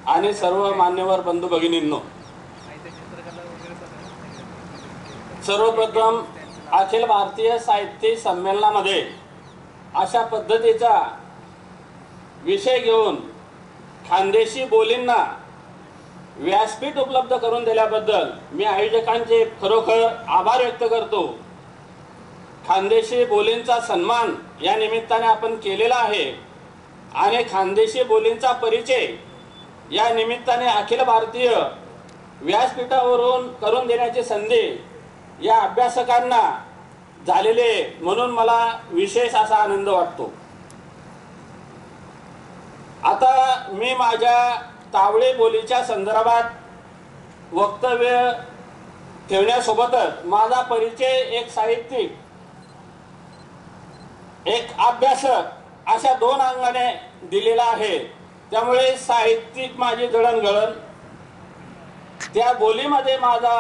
आणि सर्व मान्यवर बंधू भगिनींनो, सर्वप्रथम अखिल भारतीय साहित्य संमेलनामध्ये अशा पद्धतीचा विषय घेऊन खानदेशी बोलींना व्यासपीठ उपलब्ध करून दिल्याबद्दल मी आयोजकांचे खरोखर आभार व्यक्त करतो। खानदेशी बोलींचा सन्मान या निमित्ताने आपण केलेला आहे आणि खानदेशी बोलींचा परिचय या निमित्ताने अखिल भारतीय व्यासपीठावरून करून देण्याची संधी या अभ्यासकांना झालेले म्हणून मला विशेष असा आनंद वाटतो। आता मी माझ्या तावळे बोलीच्या संदर्भात वक्तव्य ठेवण्यासोबतच माझा परिचय एक साहित्यिक, एक अभ्यासक अशा दोन अंगाने दिलेला आहे। त्यामुळे साहित्यिक माझी जडणघडण, त्या बोलीमध्ये माझा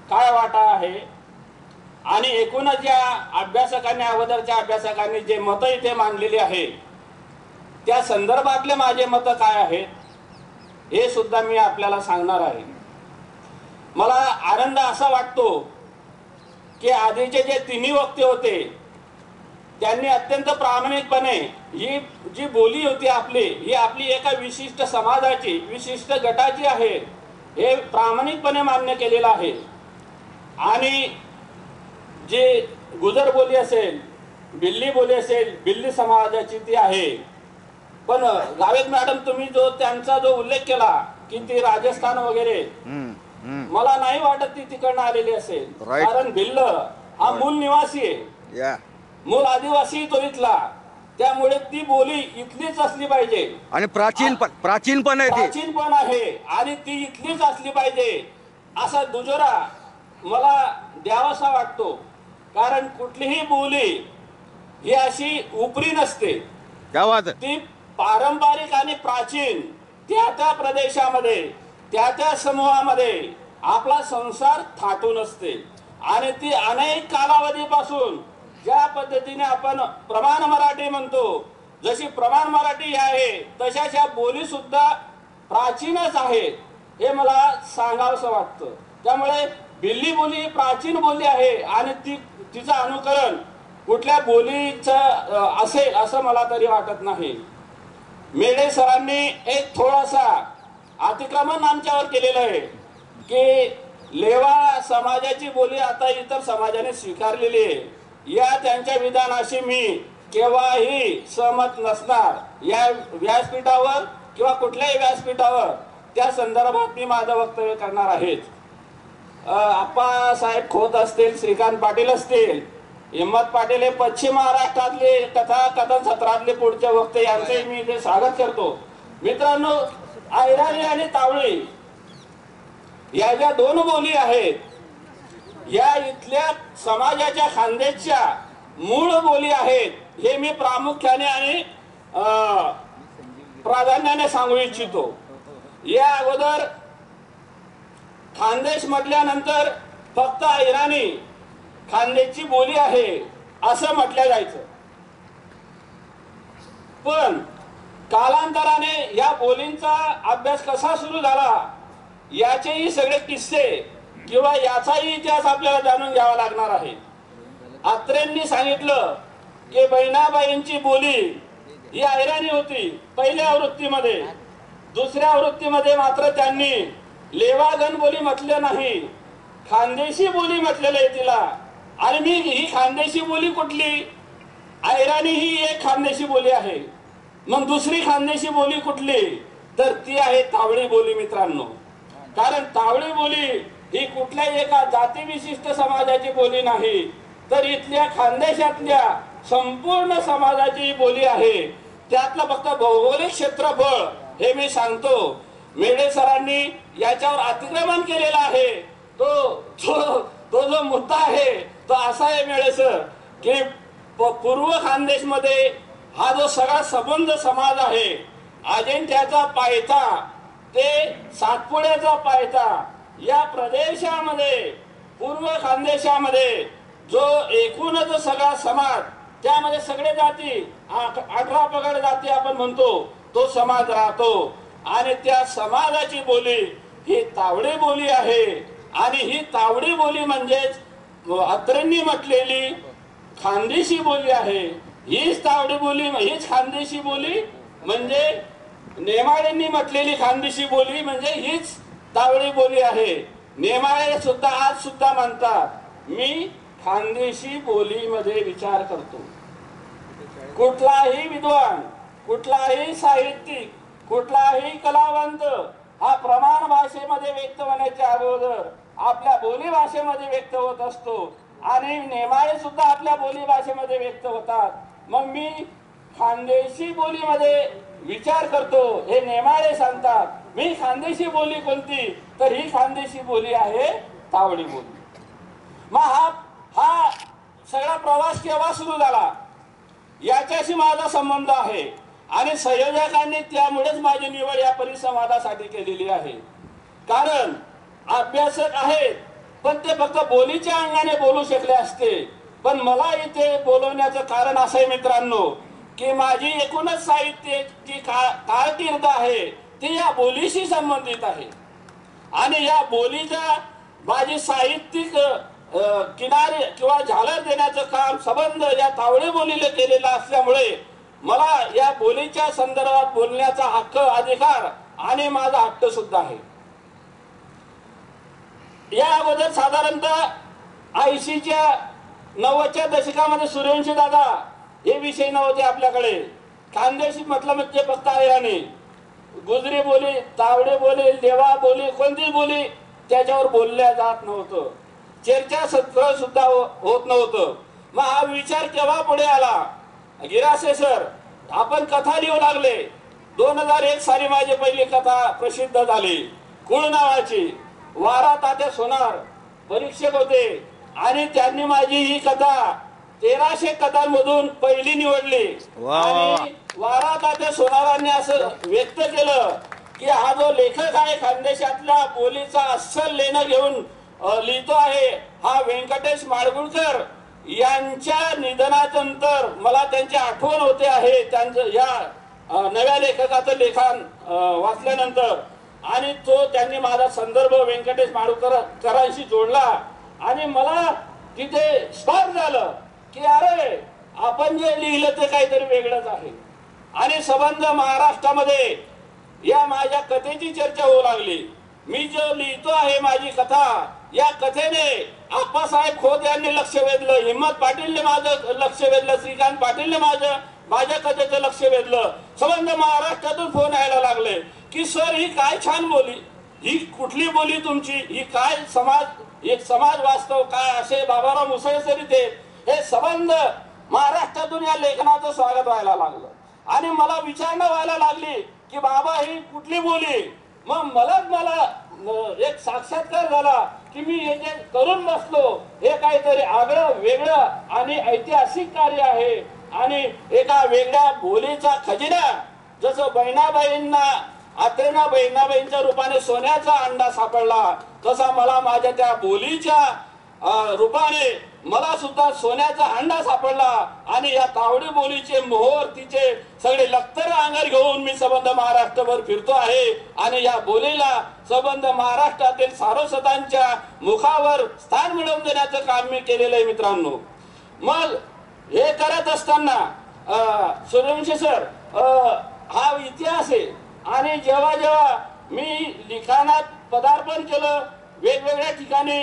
काय वाटा आहे आणि एकूणच या अभ्यासकांनी, अगोदरच्या अभ्यासकांनी जे मतं इथे मांडलेली आहे त्या संदर्भातले माझे मतं काय आहेत हे सुद्धा मी आपल्याला सांगणार आहे। मला आनंद असा वाटतो की आधीचे जे तिन्ही वक्ते होते त्यांनी अत्यंत प्रामाणिकपणे ही जी बोली होती ही आपली एका विशिष्ट समाजाची, विशिष्ट गटाची आहे हे प्रामाणिकपणे मान्य केलेलं आहे। आणि जे गुजर बोली असेल, बिल्ली बोली असेल, बिल्ली समाजाची ती आहे। पण गावेत मॅडम तुम्ही जो त्यांचा जो उल्लेख केला की ती राजस्थान वगैरे, मला नाही वाटत ती तिकडनं आलेली असेल, कारण भिल्ल हा मूळ निवासी आहे, मूळ आदिवासी तो इथला, त्यामुळे ती बोली इथलीच असली पाहिजे आणि प्राचीन पण आहे आणि ती इथलीच असली पाहिजे असा दुजोरा मला द्यावासा वाटतो। कारण कुठलीही बोली ही अशी उपरी नसते, ती पारंपरिक आणि प्राचीन त्या त्या प्रदेशामध्ये, त्या त्या समूहामध्ये आपला संसार थाटून असते आणि ती अनेक कालावधीपासून ज्या पद्धतीने आपण प्रमाण मराठी म्हणतो, जशी प्रमाण मराठी आहे तशाच या बोली सुद्धा प्राचीनच आहेत हे मला सांगावंसं वाटतं। त्यामुळे बिल्ली बोली प्राचीन बोली आहे आणि तिचं अनुकरण कुठल्या बोलीचं असेल असं मला तरी वाटत नाही। मेढे सरांनी एक थोडासा अतिक्रमण आमच्यावर केलेलं आहे की लेवा समाजाची बोली आता इतर समाजाने स्वीकारलेली आहे, या त्यांच्या विधानाशी मी केव्हाही सहमत नसणार। या व्यासपीठावर किंवा कुठल्याही व्यासपीठावर त्या संदर्भात मी माझं वक्तव्य करणार आहे। आप्पासाहेब खोत असतील, श्रीकांत पाटील असतील, हिम्मत पाटील हे पश्चिम महाराष्ट्रातले कथा कथन सत्रातले पुढचे वक्ते, यांचे मी इथे स्वागत करतो। मित्रांनो, अहिराणी आणि तावळी या ज्या दोन बोली आहेत या इथल्या समाजाच्या खानदेशच्या मूळ बोली आहेत हे मी प्रामुख्याने आणि प्राधान्याने सांगू इच्छितो। या अगोदर खानदेश म्हटल्यानंतर फक्त अहिराणी खानदेशची बोली आहे असं म्हटलं जायचं, पण कालांतराने या बोलींचा अभ्यास कसा सुरू झाला याचेही सगळे किस्से किंवा याचाही इतिहास आपल्याला जाणून घ्यावा लागणार आहे। अत्रेंनी सांगितलं की बहिणाबाईंची बोली ही अहिराणी होती पहिल्या आवृत्तीमध्ये, दुसऱ्या आवृत्तीमध्ये मात्र त्यांनी लेवागण बोली म्हटलं नाही, खानदेशी बोली म्हटलेलं आहे तिला। आणि मी ही खानदेशी बोली कुठली? अहिराणी ही एक खानदेशी बोली आहे, मग दुसरी खानदेशी बोली कुठली? तर ती आहे तावळी बोली मित्रांनो। कारण तावळी बोली ही कुठल्याही एका जातीविशिष्ट समाजाची बोली नाही, तर इथल्या खानदेशातल्या संपूर्ण समाजाची बोली आहे। त्यातलं फक्त भौगोलिक क्षेत्रफळ हे मी सांगतो, मेढे सरांनी याच्यावर अतिक्रमण केलेला आहे। तो जो मुद्दा आहे तो असा आहे मेढे सर की पूर्व खानदेश मध्ये हा जो सगळा सबंध समाज आहे, अजिंठ्याचा पायथा ते सातपुड्याचा पायथा, या प्रदेशामध्ये पूर्व खानदेशामध्ये जो एकूणच सगळा समाज, त्यामध्ये सगळे जाती 18 पगड जाती आपण म्हणतो तो समाज राहतो। आणि त्या समाजाची बोली ही तावडी बोली आहे. आणि ही तावडी बोली म्हणजेच अत्रेंनी म्हटलेली खानदेशी बोली आहे. हीच तावडी बोली, हीच खानदेशी बोली म्हणजे नेमाळ्यांनी म्हटलेली खानदेशी बोली म्हणजे हीच तावडी बोली आहे. नेमाळे सुद्धा आज सुद्धा म्हणतात मी खानदेशी बोलीमध्ये विचार करतो. कुठलाही विद्वान, कुठलाही साहित्यिक, कुठलाही कलावंत हा प्रमाण भाषेमध्ये व्यक्त होण्याच्या अगोदर आपल्या बोली भाषेमध्ये व्यक्त होत असतो. आणि नेमाळे सुद्धा आपल्या बोली भाषेमध्ये व्यक्त होतात. मग मी खानदेशी बोलीमध्ये विचार करतो हे नेमाळे सांगतात. मी खानदेशी बोली कोणती, तर ही खानदेशी बोली आहे तावडी बोली. मग हा सगळा प्रवास केव्हा सुरू झाला याच्याशी माझा संबंध आहे. आणि संयोजकांनी त्यामुळेच माझी निवड या परिसंवादासाठी केलेली आहे. कारण अभ्यासक आहेत पण ते फक्त बोलीच्या अंगाने बोलू शकले असते. पण मला इथे बोलवण्याचं कारण असं आहे मित्रांनो की माझी एकूणच साहित्याची कारकीर्द आहे ती या बोलीशी संबंधित आहे. आणि या बोलीचा माझी साहित्यिक किनारे किंवा झालर देण्याचं काम संबंध या तावडी बोलीला केलेला असल्यामुळे मला या बोलीच्या संदर्भात बोलण्याचा हक्क, अधिकार आणि माझा हक्क सुद्धा आहे. या अगोदर साधारणतः 80च्या 90च्या दशकामध्ये सूर्यवंशी दादा हे विषय नव्हते आपल्याकडे. खानदेशी म्हटलं म्हणजे फक्त ऐराणी, गुजरी बोली, तावडी बोली, लेवा बोली, कोणती बोली त्याच्यावर बोलल्या जात नव्हतं. चर्चा सत्र सुद्धा होत नव्हतं. मग हा विचार केव्हा पुढे आला? गिरासे सर आपण कथा लिहू लागले. 2001 साली माझी पहिली कथा प्रसिद्ध झाली कुळ नावाची. वारा तात्या सोनार परीक्षक होते आणि त्यांनी माझी ही कथा 1300 कथांमधून पहिली निवडली. आणि वारा तात्या सोनारांनी असं व्यक्त केलं की हा जो लेखक आहे खानदेशातल्या बोलीचा अस्सल लेणं घेऊन लिहितो आहे हा व्यंकटेश माडगुळकर यांच्या निधनानंतर मला त्यांची आठवण होते आहे त्यांचं या नव्या लेखकाचं लेखन वाचल्यानंतर. आणि तो त्यांनी माझा संदर्भ व्यंकटेश माडगुळकरांशी जोडला आणि मला तिथे स्पष्ट झालं की अरे आपण जे लिहिलं ते काहीतरी वेगळंच आहे. आणि संबंध महाराष्ट्रामध्ये या माझ्या कथेची चर्चा होऊ लागली. मी जो लिहितो आहे माझी कथा या कथेने आप्पासाहेब खोत यांनी लक्ष वेधलं, हिम्मत पाटीलने माझं लक्ष वेधलं, श्रीकांत पाटीलने माझ्या कथेचं लक्ष वेधलं. संबंध महाराष्ट्रातून फोन यायला लागले की सर ही काय छान बोली, ही कुठली बोली तुमची, ही काय समाज, एक समाज वास्तव काय असे बाबाराव मुसळे सर इथे हे संबंध महाराष्ट्रातून या लेखनाचं स्वागत व्हायला लागलं. आणि मला विचारणा व्हायला लागली की बाबा ही कुठली बोली. मग मला एक साक्षात्कार झाला की मी हे जे करून बसलो हे काहीतरी आगळं वेगळं आणि ऐतिहासिक कार्य आहे. आणि एका वेगळ्या बोलीचा खजिना जसं बहिणाबाईंना आत्रेंना बहिणाबाईंच्या रूपाने सोन्याचा अंडा सापडला तसा मला माझ्या त्या बोलीच्या रूपाने मला सुद्धा सोन्याचा अंडा सापडला. आणि या तावडी बोलीचे मोहर तिचे सगळे लक्तर अंगार घेऊन मी संबंध महाराष्ट्रभर फिरतो आहे. आणि या बोलीला संबंध महाराष्ट्रातील सारस्वतांच्या मुखावर स्थान मिळवून देण्याचं काम मी केलेलं आहे मित्रांनो. मग हे करत असताना सूर्यवंशी सर हा इतिहास आहे. आणि जेव्हा जेव्हा मी लिखाणात पदार्पण केलं वेगवेगळ्या ठिकाणी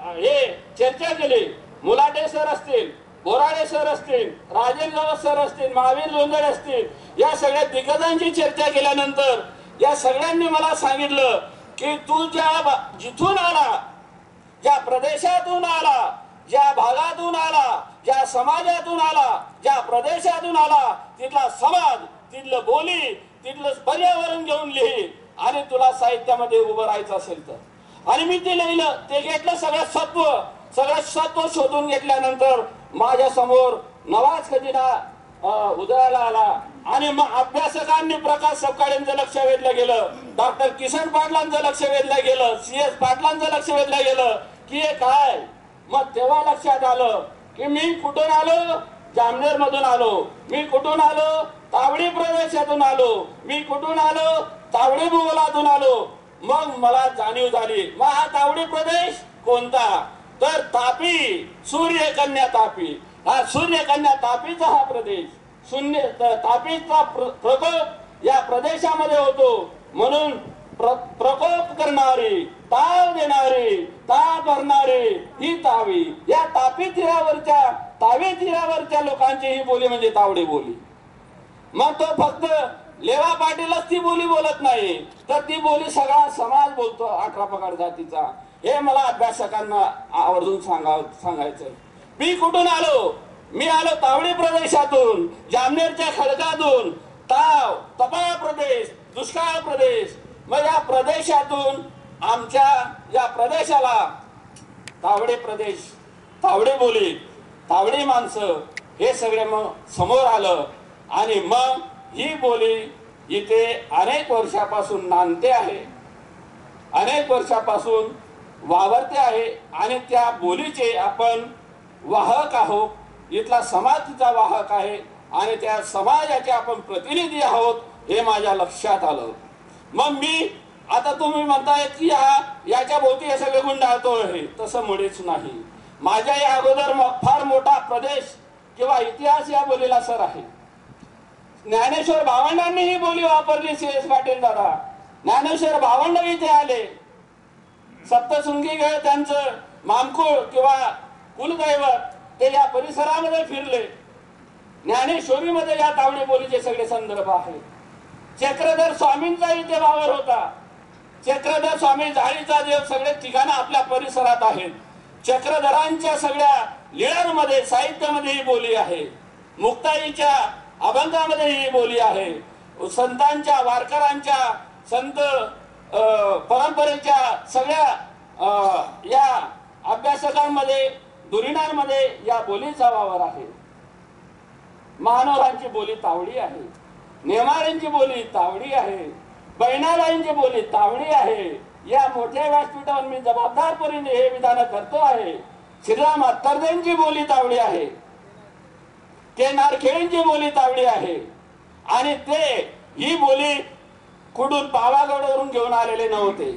हे चर्चा केली, मुलाटे सर असतील, बोराडे सर असतील, राजेंद्र गावत सर असतील, महावीर लोंढे असतील, या सगळ्या दिग्गजांची चर्चा केल्यानंतर या सगळ्यांनी मला सांगितलं की तू जिथून आला, ज्या प्रदेशातून आला, ज्या भागातून आला, ज्या समाजातून आला, ज्या प्रदेशातून आला तिथला समाज, तिथलं बोली, तिथलं पर्यावरण घेऊन लिही आणि तुला साहित्यामध्ये उभं राहायचं असेल तर. आणि मी ते लिहिलं, ते घेतलं सगळं सत्व शोधून घेतल्यानंतर माझ्या समोर नवाच खजिना उदयाला आला. आणि मग अभ्यासकांनी प्रकाश सपकाळेंचं लक्ष वेधलं गेलं, डॉक्टर किसन पाटलांचं लक्ष वेधलं गेलं, CS पाटलांचं लक्ष वेधलं गेलं की हे काय. मग तेव्हा लक्षात आलं की मी कुठून आलो जामनेर मधून आलो, मी कुठून आलो, तावडी प्रदेशातून आलो, मी कुठून आलो, तावडी भूगोलातून आलो. मग मला जाणीव झाली, मग हा तावडी प्रदेश कोणता, तर तापी, सूर्यकन्या तापी. हा सूर्यकन्या तापीचा हा प्रदेश, तापीचा प्रकोप या प्रदेशामध्ये होतो. म्हणून प्रकोप करणारी, ताव देणारी, ताप भरणारी ही तावी. या तापी तीरावरच्या लोकांची ही बोली म्हणजे तावडी बोली. मग तो फक्त लेवा पाटीलच ती बोली बोलत नाही, तर ती बोली सगळा समाज बोलतो 18 पगड जातीचा. हे मला अभ्यासकांना आवर्जून सांगायचंय. मी कुठून आलो, मी आलो तावडी प्रदेशातून, जामनेरच्या खडकातून. ताव, तपाळ प्रदेश, दुष्काळ प्रदेश. मग या प्रदेशातून आमच्या या प्रदेशाला तावडे प्रदेश, तावडे बोली, तावडी माणसं हे सगळे मग समोर आलं. आणि मग ही बोली इथे अनेक वर्षापासून नांदते आहे, अनेक वर्षापासून वावरते आहे. आणि त्या बोलीचे आपण वाहक आहोत, इथला समाज तिचा वाहक आहे आणि त्या समाजाचे आपण प्रतिनिधी आहोत हे माझ्या लक्षात आलं. मग मी आता तुम्ही म्हणताय की याच्या भोवती हे सगळे गुंडाळतो आहे, तसं मुळीच नाही. माझ्या या अगोदर फार मोठा प्रदेश किंवा इतिहास या बोलीला सर आहे. ज्ञानेश्वर भावंडांनी ही बोली वापरली. CS पाटील दादा ज्ञानेश्वर भावंड इथे आले, सप्तशृंगी गळ त्यांचं मामकुळ किंवा कुलदैवत, ते या परिसरामध्ये फिरले. ज्ञानेश्वरीमध्ये या तावडी बोलीचे सगळे संदर्भ आहेत. चक्रधर स्वामींचा इथे वावर होता. चक्रधर स्वामी, जाळीचा देव, सगळे ठिकाणं आपल्या परिसरात आहेत. चक्रधरांच्या सगळ्या लीळांमध्ये, साहित्यामध्ये ही बोली आहे. मुक्ताईच्या अभंगामध्ये ही बोली आहे. संतांच्या, वारकऱ्यांच्या, संत परंपरेच्या सगळ्या या अभ्यासकांमध्ये, धुरीणांमध्ये या बोलीचा वावर आहे. महानोरांची बोली तावडी आहे, नेमाऱ्यांची बोली तावडी आहे, बैनाबाईंची बोली तावडी आहे. या मोठ्या व्यासपीठावर मी जबाबदारपणे हे विधान करतो आहे. श्रीराम अत्तरदेंची बोली तावडी आहे, नारखेळींची बोली तावडी आहे. आणि ते ही बोली कुठून पावागडवरून घेऊन आलेले नव्हते,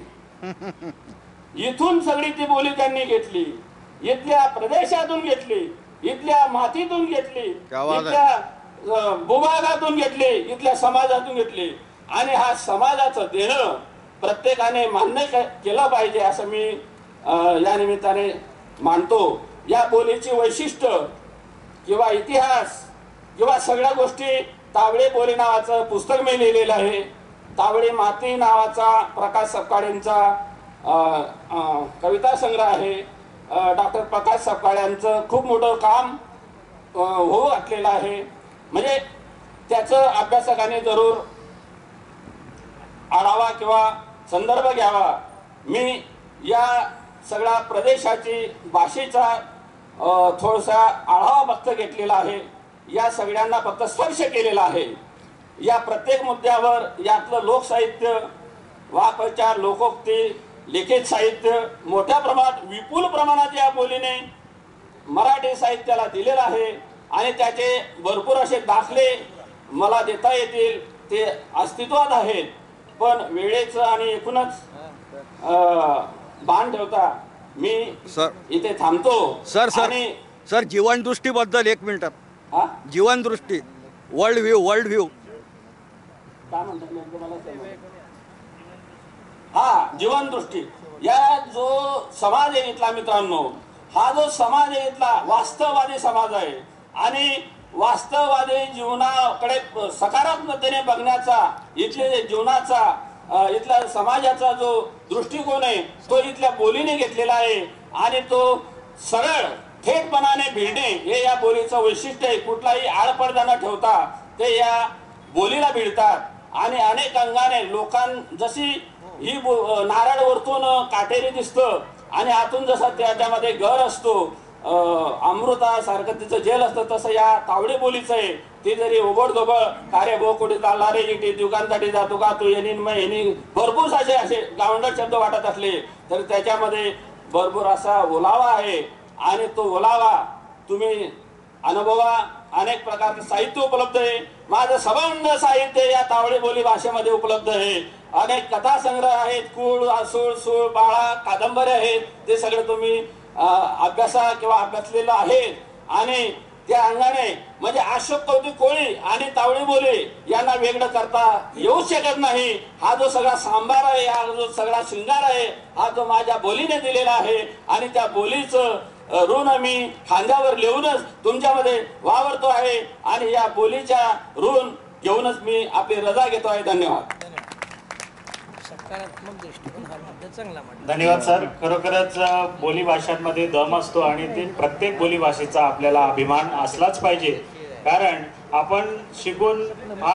इथून सगळी ती बोली त्यांनी घेतली, इथल्या प्रदेशातून घेतली, इथल्या मातीतून घेतली, इथल्या भूभागातून घेतली, इथल्या समाजातून घेतली. आणि हा समाजाचं देणं प्रत्येकाने मान्य केलं पाहिजे असं मी या निमित्ताने मानतो. या बोलीची वैशिष्ट्य किंवा इतिहास किंवा सगळ्या गोष्टी तावडे बोली नावाचं पुस्तक मी लिहिलेलं आहे. तावडी माती नावाचा प्रकाश सपकाळेंचा कविता संग्रह आहे. डॉक्टर प्रकाश सपकाळ्यांचं खूप मोठं काम होऊ घातलेलं आहे. म्हणजे त्याचं अभ्यासकाने जरूर आढावा किंवा संदर्भ घ्यावा. मी या सगळ्या प्रदेशाची, भाषेचा थोडासा आढावा फक्त घेतलेला आहे. या सगळ्यांना फक्त स्पर्श केलेला आहे. या प्रत्येक मुद्द्यावर यातलं लोकसाहित्य, वाक्प्रचार, लोकोक्ती, लिखित साहित्य मोठ्या प्रमाणात, विपुल प्रमाणात या बोलीने मराठी साहित्याला दिलेलं आहे. आणि त्याचे भरपूर असे दाखले मला देता येतील, ते अस्तित्वात आहेत. पण वेळेचं आणि एकूणच भान ठेवता मी इथे थांबतो. सर जीवनदृष्टीबद्दल 1 मिनिटात. जीवनदृष्टी, वर्ल्ड व्ह्यू काय म्हणतात मला? हा, जीवनदृष्टी. या जो समाज आहे इथला मित्रांनो, हा जो समाज आहे इथला वास्तववादी समाज आहे. आणि वास्तववादी जीवनाकडे सकारात्मकतेने बघण्याचा, इथले जीवनाचा, इथल्या समाजाचा जो दृष्टिकोन आहे तो इथल्या बोलीने घेतलेला आहे. आणि तो सरळ थेटपणाने भिडणे हे या बोलीचं वैशिष्ट्य आहे. कुठलाही आडपडदा न ठेवता ते या बोलीला भिडतात. आणि अनेक अंगाने जशी ही नारळ वरतून काटेरी दिसतं आणि आतून जसा त्याच्यामध्ये घर असतो, अमृतासारखं तिचं जेल असतं, तसं या तावडी बोलीचं आहे. ती जरी ओबडधोबड कार्य भो कुठे चालला रे इथे दुकानसाठी जातो का तू येणी भरपूर असे गावंडळ शब्द वाटत असले तर त्याच्यामध्ये भरपूर असा ओलावा आहे. आणि तो ओलावा तुम्ही अनुभवा अनेक प्रकारचं साहित्य उपलब्ध आहे. माझं सबंध साहित्य या तावडी बोली भाषेमध्ये उपलब्ध आहे. अनेक कथा संग्रह आहेत, कूळ, आसूळ, सूळ, बाळा, कादंबऱ्या आहेत. ते सगळे तुम्ही अभ्यासलेलं आहेत. आणि त्या अंगाने म्हणजे अशोक कौतिक कोळी आणि तावडी बोली यांना वेगळं करता येऊ शकत नाही. हा जो सगळा सांबार आहे, हा जो सगळा शृंगार आहे, हा जो माझ्या बोलीने दिलेला आहे. आणि त्या बोलीचं ऋण मी खांद्यावर लिहूनच तुमच्यामध्ये वावरतो आहे. आणि या बोलीच्या ऋण घेऊनच मी आपली रजा घेतो आहे. धन्यवाद. सकारात्मक दृष्टिकोन हा मुद्दा चांगला मांडला. धन्यवाद सर. खरोखरच बोली भाषांमध्ये दम असतो आणि ते प्रत्येक बोली भाषेचा आपल्याला अभिमान असलाच पाहिजे. कारण आपण शिकून